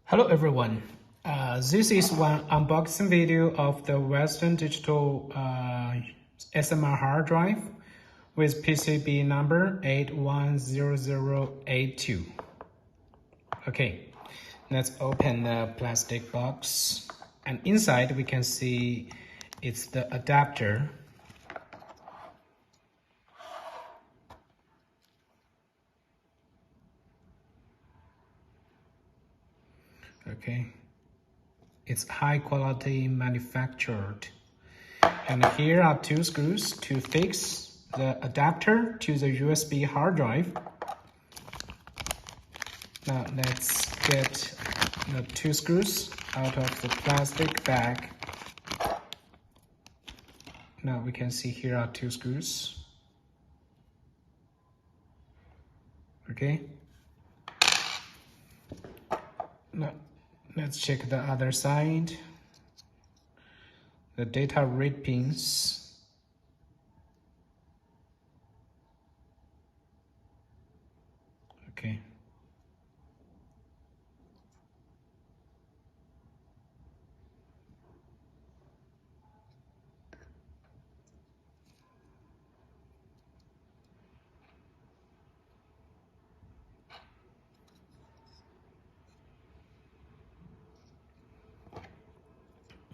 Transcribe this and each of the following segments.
Hello everyone, this is one unboxing video of the Western Digital SMR hard drive with PCB number 810082. Okay, let's open the plastic box, and inside we can see it's the adapter. Okay, it's high quality manufactured, and here are two screws to fix the adapter to the USB hard drive. Now let's get the two screws out of the plastic bag. Now we can see here are two screws. Okay, now let's check the other side. The data read pins. Okay.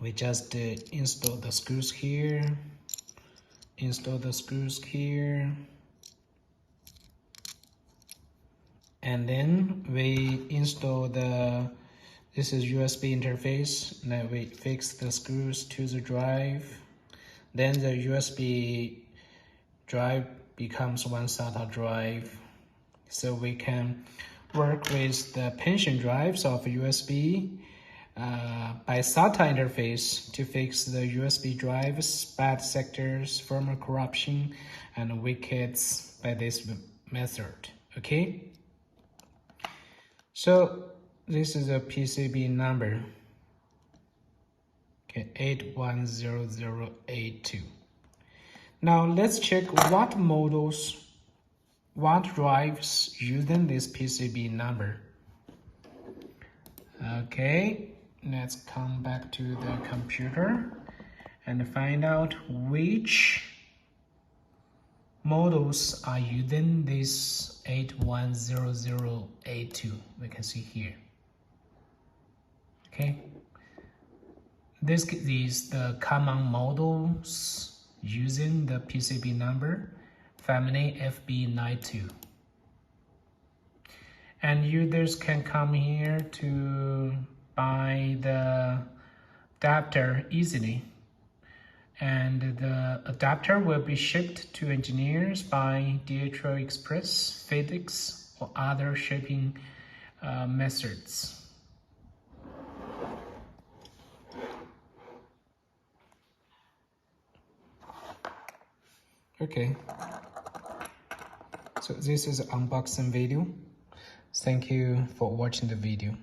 We just install the screws here, install the screws here, and then we install this is USB interface. Now we fix the screws to the drive. Then the USB drive becomes one SATA drive. So we can work with the pension drives of USB by SATA interface to fix the USB drives, bad sectors, firmware corruption, and wickets by this method. Okay, so this is a PCB number, okay, 810082. Now let's check what models, what drives using this PCB number. Okay, let's come back to the computer and find out which models are using this 810082. We can see here. Okay, this is the common models using the PCB number family FB92. And users can come here to buy the adapter easily, and the adapter will be shipped to engineers by DHL Express, FedEx, or other shipping methods. Okay, so this is an unboxing video. Thank you for watching the video.